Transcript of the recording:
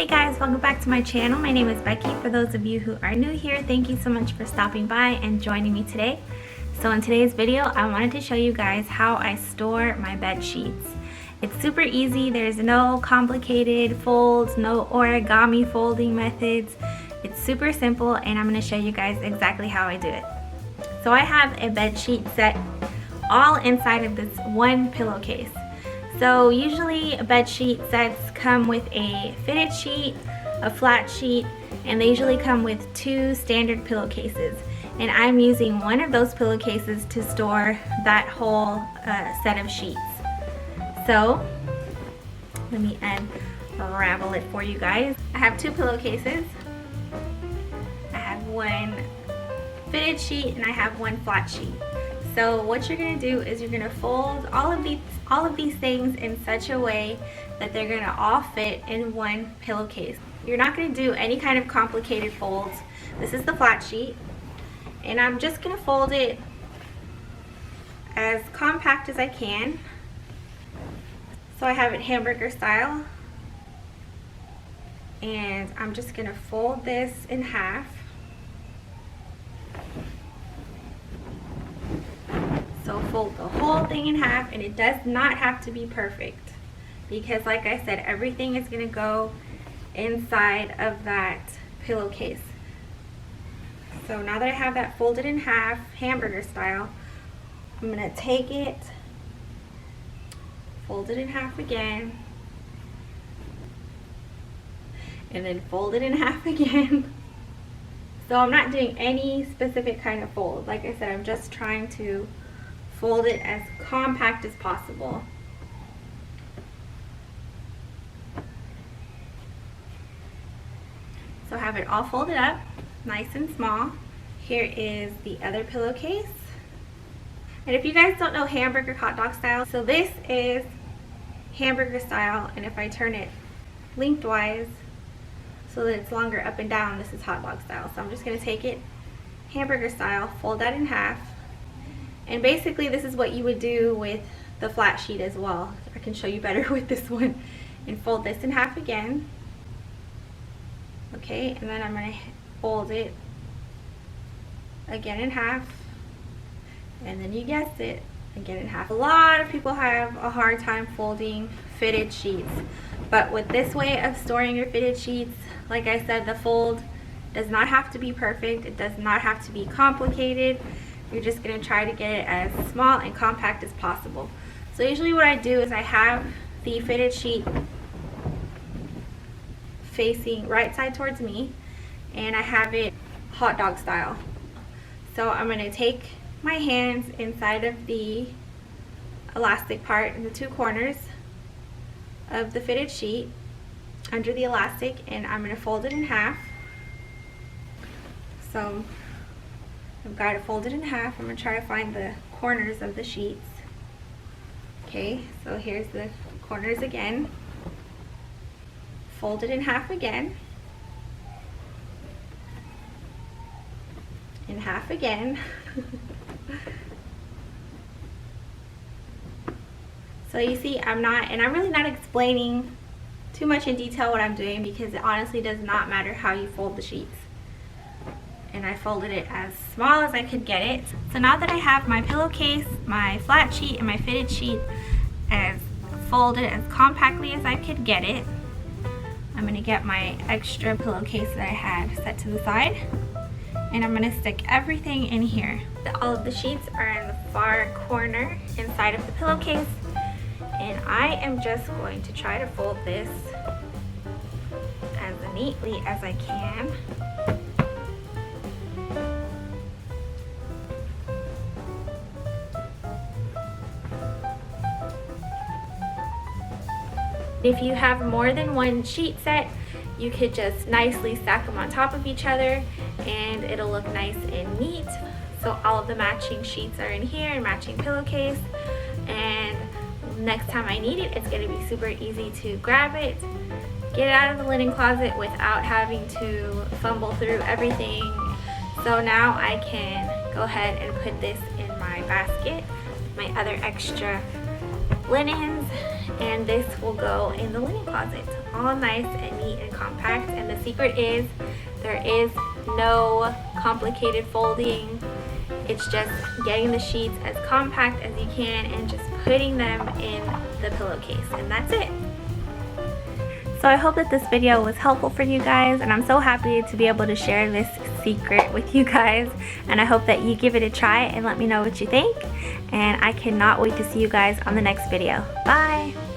Hey guys, welcome back to my channel. My name is Becky. For those of you who are new here, thank you so much for stopping by and joining me today. So in today's video, I wanted to show you guys how I store my bed sheets. It's super easy. There's no complicated folds, no origami folding methods. It's super simple and I'm going to show you guys exactly how I do it. So I have a bed sheet set all inside of this one pillowcase. So usually bed sheet sets come with a fitted sheet, a flat sheet, and they usually come with two standard pillowcases. And I'm using one of those pillowcases to store that whole set of sheets. So let me unravel it for you guys. I have two pillowcases. I have one fitted sheet and I have one flat sheet. So what you're going to do is you're going to fold all of these things in such a way that they're going to all fit in one pillowcase. You're not going to do any kind of complicated folds. This is the flat sheet, and I'm just going to fold it as compact as I can. So I have it hamburger style, and I'm just going to fold this in half. So fold the whole thing in half, and it does not have to be perfect because, like I said, everything is going to go inside of that pillowcase. So now that I have that folded in half, hamburger style, I'm going to take it, fold it in half again, and then fold it in half again. So I'm not doing any specific kind of fold. Like I said, I'm just trying to fold it as compact as possible. So I have it all folded up, nice and small. Here is the other pillowcase. And if you guys don't know hamburger hot dog style, so this is hamburger style, and if I turn it lengthwise so that it's longer up and down, this is hot dog style. So I'm just going to take it hamburger style, fold that in half. And basically this is what you would do with the flat sheet as well. I can show you better with this one. And fold this in half again. Okay, and then I'm going to fold it again in half. And then you guessed it, again in half. A lot of people have a hard time folding fitted sheets. But with this way of storing your fitted sheets, like I said, the fold does not have to be perfect. It does not have to be complicated. You're just going to try to get it as small and compact as possible. So usually what I do is I have the fitted sheet facing right side towards me, and I have it hot dog style. So I'm going to take my hands inside of the elastic part in the two corners of the fitted sheet under the elastic, and I'm going to fold it in half. So I've got it folded in half. I'm going to try to find the corners of the sheets. Okay, so here's the corners again. Fold it in half again. In half again. So you see, I'm really not explaining too much in detail what I'm doing because it honestly does not matter how you fold the sheets. And I folded it as small as I could get it. So now that I have my pillowcase, my flat sheet, and my fitted sheet as folded as compactly as I could get it, I'm going to get my extra pillowcase that I had set to the side, and I'm going to stick everything in here. All of the sheets are in the far corner inside of the pillowcase, and I am just going to try to fold this as neatly as I can. If you have more than one sheet set, you could just nicely stack them on top of each other and it'll look nice and neat. So all of the matching sheets are in here and matching pillowcase, and next time I need it, it's going to be super easy to grab it, get it out of the linen closet without having to fumble through everything. So now I can go ahead and put this in my basket, my other extra linens, and this will go in the linen closet. All nice and neat and compact. And the secret is there is no complicated folding. It's just getting the sheets as compact as you can and just putting them in the pillowcase, and that's it. So I hope that this video was helpful for you guys, and I'm so happy to be able to share this secret with you guys, and I hope that you give it a try and let me know what you think, and I cannot wait to see you guys on the next video. Bye!